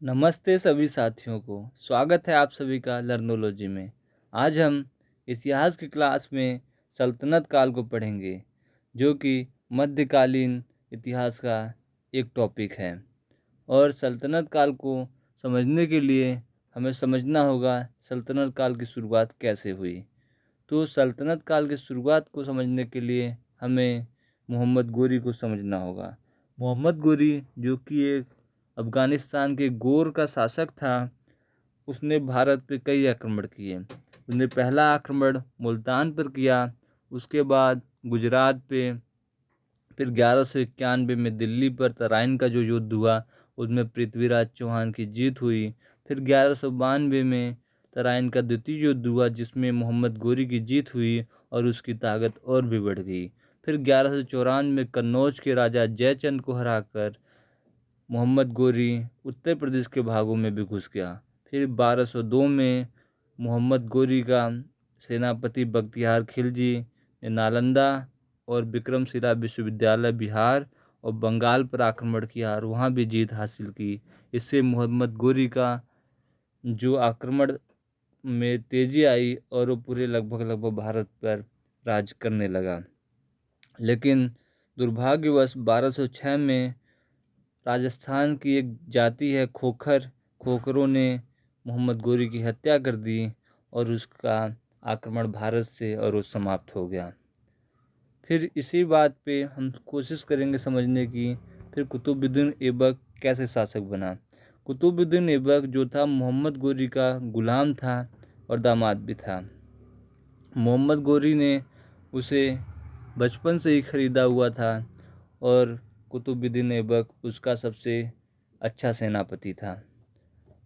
नमस्ते सभी साथियों को। स्वागत है आप सभी का लर्नोलॉजी में। आज हम इतिहास की क्लास में सल्तनत काल को पढ़ेंगे, जो कि मध्यकालीन इतिहास का एक टॉपिक है। और सल्तनत काल को समझने के लिए हमें समझना होगा सल्तनत काल की शुरुआत कैसे हुई। तो सल्तनत काल की शुरुआत को समझने के लिए हमें मोहम्मद गोरी को समझना होगा। मोहम्मद गोरी, जो कि एक अफ़गानिस्तान के गोर का शासक था, उसने भारत पे कई आक्रमण किए। उसने पहला आक्रमण मुल्तान पर किया, उसके बाद गुजरात पे, फिर 1191 में दिल्ली पर तराइन का जो युद्ध हुआ उसमें पृथ्वीराज चौहान की जीत हुई। फिर 1192 में तराइन का द्वितीय युद्ध हुआ जिसमें मोहम्मद गोरी की जीत हुई और उसकी ताकत और भी बढ़ गई। फिर 1194 में कन्नौज के राजा जयचंद को हराकर मोहम्मद गोरी उत्तर प्रदेश के भागों में भी घुस गया। फिर 1202 में मोहम्मद गोरी का सेनापति बख्तियार खिलजी ने नालंदा और विक्रमशिला विश्वविद्यालय बिहार और बंगाल पर आक्रमण किया और वहाँ भी जीत हासिल की। इससे मोहम्मद गोरी का जो आक्रमण में तेज़ी आई और वो पूरे लगभग भारत पर राज करने लगा। लेकिन दुर्भाग्यवश 1206 में राजस्थान की एक जाति है खोखरों ने मोहम्मद गोरी की हत्या कर दी और उसका आक्रमण भारत से और वो समाप्त हो गया। फिर इसी बात पे हम कोशिश करेंगे समझने की, फिर कुतुबुद्दीन ऐबक कैसे शासक बना। कुतुबुद्दीन ऐबक जो था मोहम्मद गोरी का गुलाम था और दामाद भी था। मोहम्मद गोरी ने उसे बचपन से ही ख़रीदा हुआ था और कुतुबुद्दीन ऐबक उसका सबसे अच्छा सेनापति था।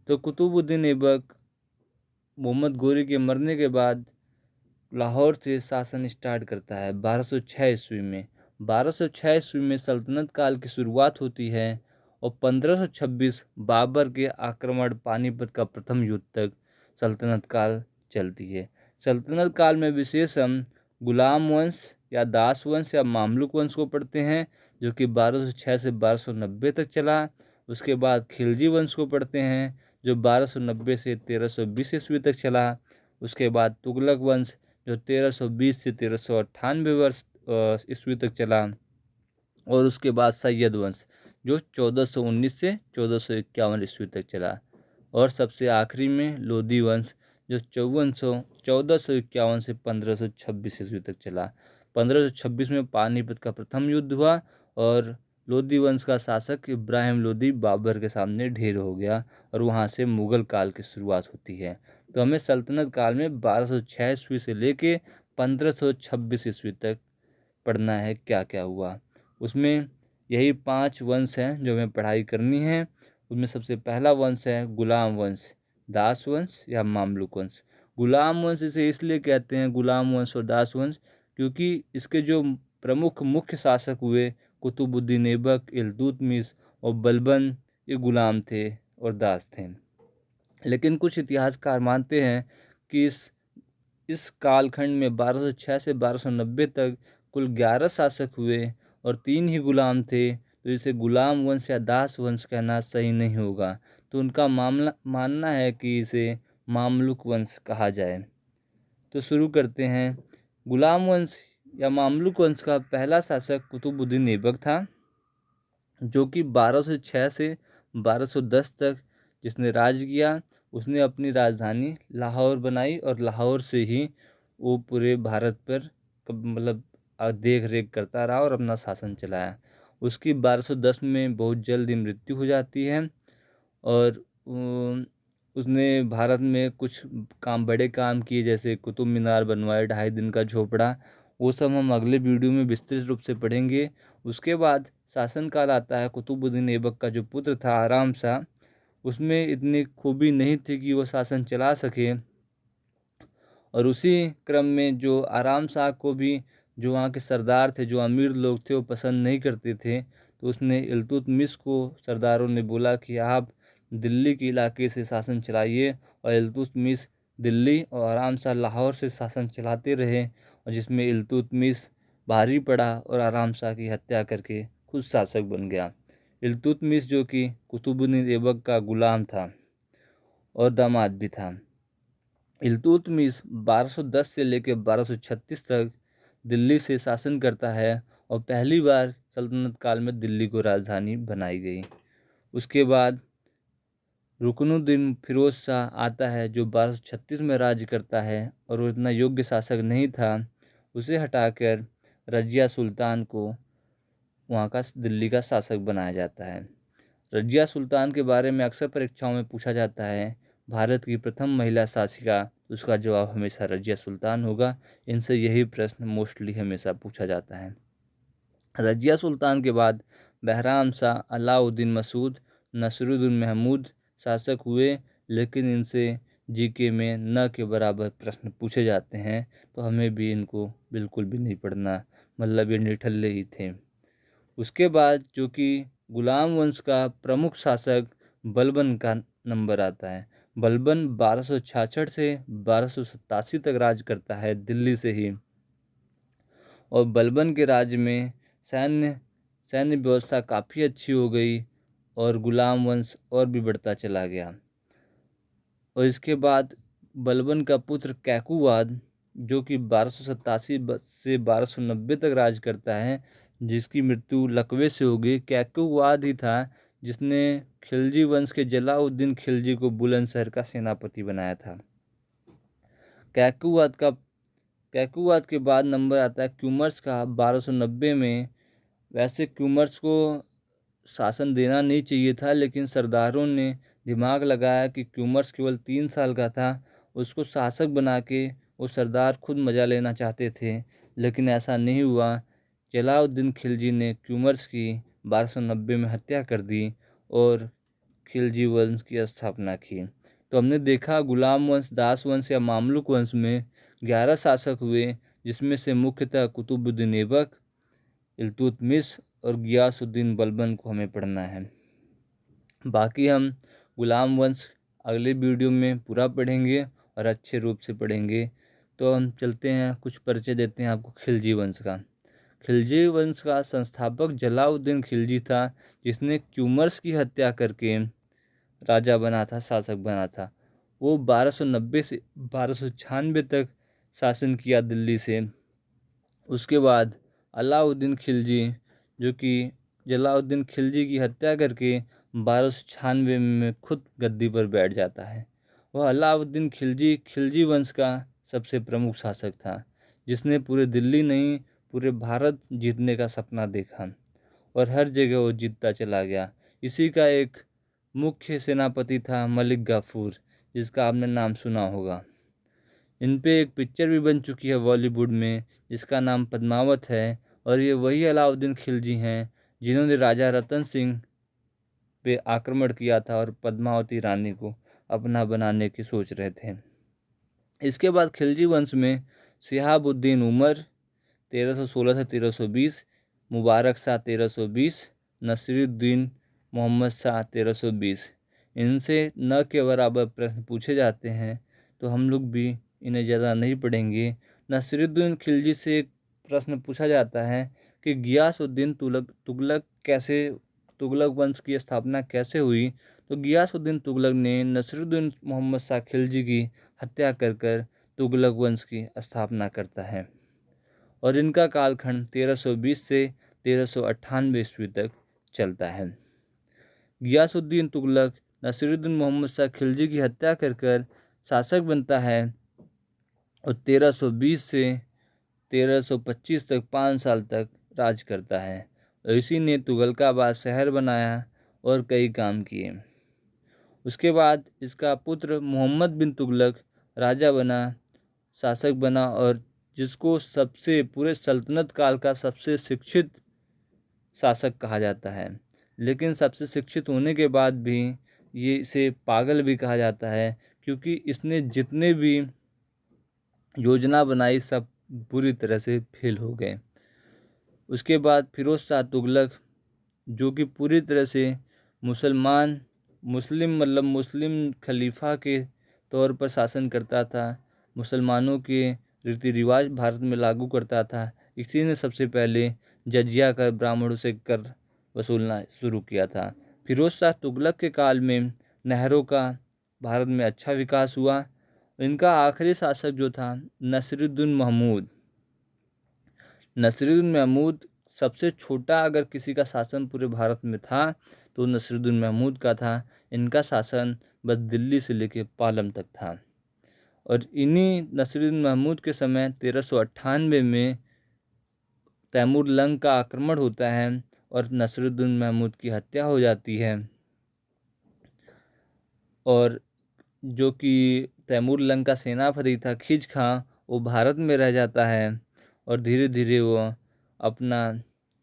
तो कुतुबुद्दीन ऐबक मोहम्मद गोरी के मरने के बाद लाहौर से शासन स्टार्ट करता है 1206 ईस्वी में। 1206 ईस्वी में सल्तनत काल की शुरुआत होती है और 1526 बाबर के आक्रमण पानीपत का प्रथम युद्ध तक सल्तनत काल चलती है। सल्तनत काल में विशेष हम गुलाम वंश या दास वंश या मामलुक वंश को पढ़ते हैं, जो कि 1206 से 1290 तक चला। उसके बाद खिलजी वंश को पढ़ते हैं जो 1290 से 1320 ईस्वी तक चला। उसके बाद तुगलक वंश जो 1320 से 1398 वर्ष ईस्वी तक चला। और उसके बाद सैयद वंश जो 1419 से 1451 ईस्वी तक चला। और सबसे आखिरी में लोधी वंश जो 1451 से 1526 ईस्वी तक चला। 1526 में पानीपत का प्रथम युद्ध हुआ और लोधी वंश का शासक इब्राहिम लोधी बाबर के सामने ढेर हो गया और वहाँ से मुग़ल काल की शुरुआत होती है। तो हमें सल्तनत काल में 1206 ईस्वी से लेके 1526 ईस्वी तक पढ़ना है क्या क्या हुआ। उसमें यही 5 वंश हैं जो हमें पढ़ाई करनी है। उसमें सबसे पहला वंश है गुलाम वंश, दास वंश या मामलुक वंश। गुलाम वंश इसे इसलिए कहते हैं गुलाम वंश और दास वंश क्योंकि इसके जो प्रमुख मुख्य शासक हुए कुतुबुद्दीन ऐबक, इल्तुतमिश और बलबन, ये गुलाम थे और दास थे। लेकिन कुछ इतिहासकार मानते हैं कि इस कालखंड में 1206 से 1290 तक कुल 11 शासक हुए और 3 ही गुलाम थे, तो इसे गुलाम वंश या दास वंश कहना सही नहीं होगा। तो उनका मानना है कि इसे मामलुक वंश कहा जाए। तो शुरू करते हैं। गुलाम वंश या मामलुक वंश का पहला शासक कुतुबुद्दीन ऐबक था, जो कि 1206 से 1210 तक जिसने राज किया। उसने अपनी राजधानी लाहौर बनाई और लाहौर से ही वो पूरे भारत पर देख रेख करता रहा और अपना शासन चलाया। उसकी 1210 में बहुत जल्द ही मृत्यु हो जाती है और उसने भारत में कुछ बड़े काम किए, जैसे कुतुब मीनार बनवाए, 2.5 दिन का झोपड़ा। वो सब हम अगले वीडियो में विस्तृत रूप से पढ़ेंगे। उसके बाद शासनकाल आता है कुतुबुद्दीन ऐबक का जो पुत्र था आराम शाह। उसमें इतनी खूबी नहीं थी कि वो शासन चला सके और उसी क्रम में जो आराम शाह को भी जो वहाँ के सरदार थे, जो अमीर लोग थे, वो पसंद नहीं करते थे। तो उसने इल्तुतमिश को सरदारों ने बोला कि आप दिल्ली के इलाके से शासन चलाइए और इल्तुतमिश दिल्ली और आराम शाह लाहौर से शासन चलाते रहे और जिसमें इल्तुतमिश भारी पड़ा और आराम शाह की हत्या करके खुद शासक बन गया। इल्तुतमिश जो कि कुतुबुद्दीन ऐबक का गुलाम था और दामाद भी था। इल्तुतमिश 1210 से लेकर 1236 तक दिल्ली से शासन करता है और पहली बार सल्तनत काल में दिल्ली को राजधानी बनाई गई। उसके बाद रुकनुद्दीन फिरोज शाह आता है जो 1236 में राज्य करता है और वो इतना योग्य शासक नहीं था। उसे हटाकर रजिया सुल्तान को वहाँ का दिल्ली का शासक बनाया जाता है। रजिया सुल्तान के बारे में अक्सर परीक्षाओं में पूछा जाता है, भारत की प्रथम महिला शासिका, उसका जवाब हमेशा रजिया सुल्तान होगा। इनसे यही प्रश्न मोस्टली हमेशा पूछा जाता है। रजिया सुल्तान के बाद बहराम शाह, अलाउद्दीन मसूद, नसरुद्दीन महमूद शासक हुए, लेकिन इनसे जीके में न के बराबर प्रश्न पूछे जाते हैं, तो हमें भी इनको बिल्कुल भी नहीं पढ़ना, मतलब ये निठल्ले ही थे। उसके बाद जो कि गुलाम वंश का प्रमुख शासक बलबन का नंबर आता है। बलबन 1266 से 1287 तक राज करता है दिल्ली से ही, और बलबन के राज्य में सैन्य व्यवस्था काफ़ी अच्छी हो गई और गुलाम वंश और भी बढ़ता चला गया। और इसके बाद बलबन का पुत्र कैकुवाद जो कि 1287 से 1290 तक राज करता है, जिसकी मृत्यु लकवे से हो गई। कैकुवाद ही था जिसने खिलजी वंश के जलाउद्दीन खिलजी को बुलंदशहर का सेनापति बनाया था। कैकुवाद के बाद नंबर आता है क्यूमर्स का 1290 में। वैसे क्यूमर्स को शासन देना नहीं चाहिए था, लेकिन सरदारों ने दिमाग लगाया कि क्यूमर्स केवल 3 साल का था, उसको शासक बना के वो सरदार खुद मज़ा लेना चाहते थे, लेकिन ऐसा नहीं हुआ। जलाउद्दीन खिलजी ने क्यूमर्स की 1290 में हत्या कर दी और खिलजी वंश की स्थापना की। तो हमने देखा गुलाम वंश, दास वंश या मामलुक वंश में 11 शासक हुए, जिसमें से मुख्यतः कुतुबुद्दीन ऐबक, इल्तुतमिश और गियासुद्दीन बलबन को हमें पढ़ना है। बाकी हम गुलाम वंश अगले वीडियो में पूरा पढ़ेंगे और अच्छे रूप से पढ़ेंगे। तो हम चलते हैं, कुछ परिचय देते हैं आपको खिलजी वंश का। खिलजी वंश का संस्थापक जलाउद्दीन खिलजी था, जिसने क्यूमर्स की हत्या करके राजा बना था, शासक बना था। वो 1290 से 1296 तक शासन किया दिल्ली से। उसके बाद अलाउद्दीन खिलजी जो कि जलाउद्दीन खिलजी की हत्या करके 1296 में खुद गद्दी पर बैठ जाता है। वह अलाउद्दीन खिलजी खिलजी वंश का सबसे प्रमुख शासक था, जिसने पूरे दिल्ली नहीं पूरे भारत जीतने का सपना देखा और हर जगह वो जीतता चला गया। इसी का एक मुख्य सेनापति था मलिक गाफूर, जिसका आपने नाम सुना होगा। इन पे एक पिक्चर भी बन चुकी है बॉलीवुड में, जिसका नाम पद्मावत है, और ये वही अलाउद्दीन खिलजी हैं जिन्होंने राजा रतन सिंह पे आक्रमण किया था और पद्मावती रानी को अपना बनाने की सोच रहे थे। इसके बाद खिलजी वंश में शिहाबुद्दीन उमर 1316 से 1320, मुबारक शाह 1320, नसीरुद्दीन मोहम्मद शाह 1320। इनसे न के बराबर प्रश्न पूछे जाते हैं, तो हम लोग भी इन्हें ज़्यादा नहीं पढ़ेंगे। नसीरुद्दीन खिलजी से एक प्रश्न पूछा जाता है कि गियासुद्दीन तुगलक वंश की स्थापना कैसे हुई। तो गियासुद्दीन तुगलक ने नसीरुद्दीन मोहम्मद शाह खिलजी की हत्या कर तुगलक वंश की स्थापना करता है, और इनका कालखंड 1320 से 1398 ईस्वी तक चलता है। गियासुद्दीन तुगलक नसीरुद्दीन मोहम्मद शाह खिलजी की हत्या कर शासक बनता है और 1320 से 1325 तक 5 साल तक राज करता है, और इसी ने तुगलकाबाद शहर बनाया और कई काम किए। उसके बाद इसका पुत्र मोहम्मद बिन तुगलक राजा बना, शासक बना, और जिसको सबसे पूरे सल्तनत काल का सबसे शिक्षित शासक कहा जाता है। लेकिन सबसे शिक्षित होने के बाद भी ये इसे पागल भी कहा जाता है, क्योंकि इसने जितने भी योजना बनाई सब बुरी तरह से फेल हो गए। उसके बाद फिरोज शाह तुगलक जो कि पूरी तरह से मुस्लिम खलीफा के तौर पर शासन करता था, मुसलमानों के रीति रिवाज भारत में लागू करता था। इसी ने सबसे पहले जजिया कर ब्राह्मणों से कर वसूलना शुरू किया था। फिरोज शाह तुगलक के काल में नहरों का भारत में अच्छा विकास हुआ। इनका आखिरी शासक जो था नसीरुद्दीन महमूद। नसीरुद्दीन महमूद सबसे छोटा अगर किसी का शासन पूरे भारत में था तो नसीरुद्दीन महमूद का था। इनका शासन बस दिल्ली से लेकर पालम तक था। और इन्हीं नसीरुद्दीन महमूद के समय 1398 में तैमूर लंग का आक्रमण होता है और नसीरुद्दीन महमूद की हत्या हो जाती है। और जो कि तैमूर लंग का सेनापति था खिज खां, वो भारत में रह जाता है और धीरे धीरे वो अपना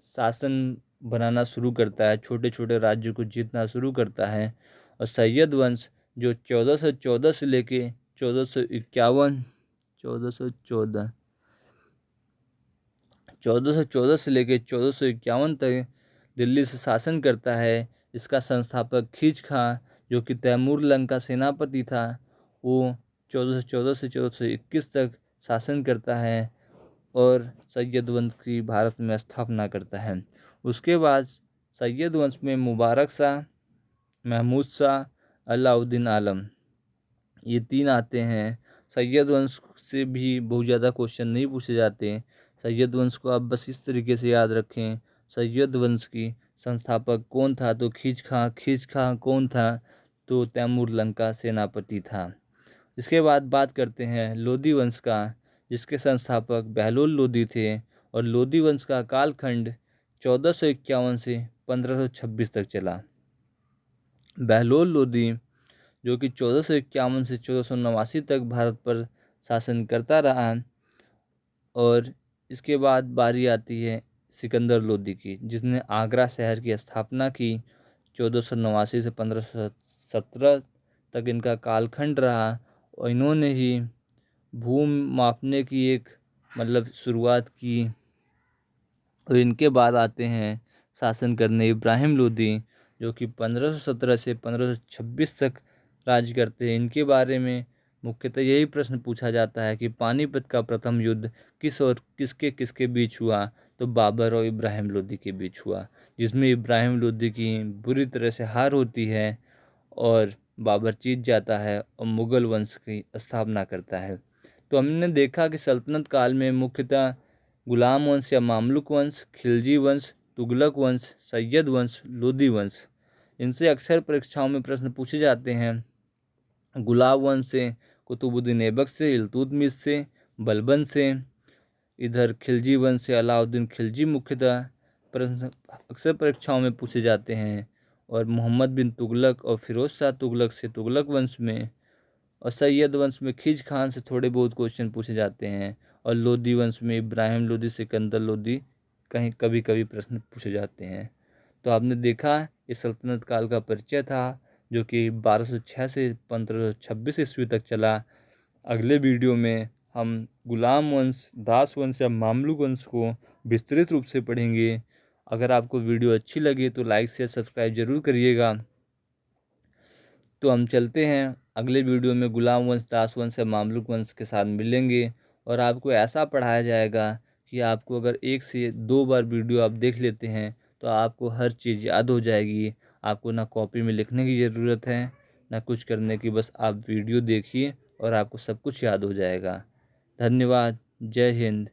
शासन बनाना शुरू करता है, छोटे छोटे राज्यों को जीतना शुरू करता है। और सैयद वंश जो 1414 से लेके 1451 1414 1414 से लेके 1451 तक दिल्ली से शासन करता है। इसका संस्थापक खिज खां जो कि तैमूर लंग का सेनापति था, वो 1414 से 1421 तक शासन करता है और सैयद वंश की भारत में स्थापना करता है। उसके बाद सैयद वंश में मुबारक शाह, महमूद शाह, अलाउद्दीन आलम, ये तीन आते हैं। सैयद वंश से भी बहुत ज़्यादा क्वेश्चन नहीं पूछे जाते। सैयद वंश को आप बस इस तरीके से याद रखें, सैयद वंश की संस्थापक कौन था तो खिज खां कौन था तो तैमूर लंग का सेनापति था। इसके बाद बात करते हैं लोदी वंश का, जिसके संस्थापक बहलोल लोदी थे। और लोदी वंश का कालखंड 1451 से 1526 तक चला। बहलोल लोदी जो कि 1451 से 1489 तक भारत पर शासन करता रहा। और इसके बाद बारी आती है सिकंदर लोदी की, जिसने आगरा शहर की स्थापना की। 1489 से 1517 तक इनका कालखंड रहा और इन्होंने ही भूमि मापने की एक शुरुआत की। और इनके बाद आते हैं शासन करने इब्राहिम लोदी, जो कि 1517 से 1526 तक राज करते हैं। इनके बारे में मुख्यतः यही प्रश्न पूछा जाता है कि पानीपत का प्रथम युद्ध किस और किसके किसके बीच हुआ, तो बाबर और इब्राहिम लोदी के बीच हुआ, जिसमें इब्राहिम लोदी की बुरी तरह से हार होती है और बाबर जीत जाता है और मुग़ल वंश की स्थापना करता है। तो हमने देखा कि सल्तनत काल में मुख्यतः गुलाम वंश या मामलुक वंश, खिलजी वंश, तुगलक वंश, सैयद वंश, लोदी वंश, इनसे अक्सर परीक्षाओं में प्रश्न पूछे जाते हैं। गुलाम वंश से कुतुबुद्दीन ऐबक से, इल्तुतमिश से, बलबन से, इधर खिलजी वंश से अलाउद्दीन खिलजी मुख्यतः प्रश्न अक्सर परीक्षाओं में पूछे जाते हैं। और मोहम्मद बिन तुगलक और फिरोज शाह तुगलक से तुगलक वंश में, और सैयद वंश में खिज खान से थोड़े बहुत क्वेश्चन पूछे जाते हैं। और लोदी वंश में इब्राहिम लोदी, सिकंदर लोदी कहीं कभी कभी प्रश्न पूछे जाते हैं। तो आपने देखा इस सल्तनत काल का परिचय था, जो कि 1206 से 1526 ईस्वी तक चला। अगले वीडियो में हम गुलाम वंश, दास वंश या मामलुक वंश को विस्तृत रूप से पढ़ेंगे। अगर आपको वीडियो अच्छी लगी तो लाइक शेयर सब्सक्राइब जरूर करिएगा। तो हम चलते हैं अगले वीडियो में गुलाम वंश, दास वंश या मामलुक वंश के साथ मिलेंगे। और आपको ऐसा पढ़ाया जाएगा कि आपको अगर 1 से 2 बार वीडियो आप देख लेते हैं तो आपको हर चीज़ याद हो जाएगी। आपको ना कॉपी में लिखने की ज़रूरत है ना कुछ करने की, बस आप वीडियो देखिए और आपको सब कुछ याद हो जाएगा। धन्यवाद। जय हिंद।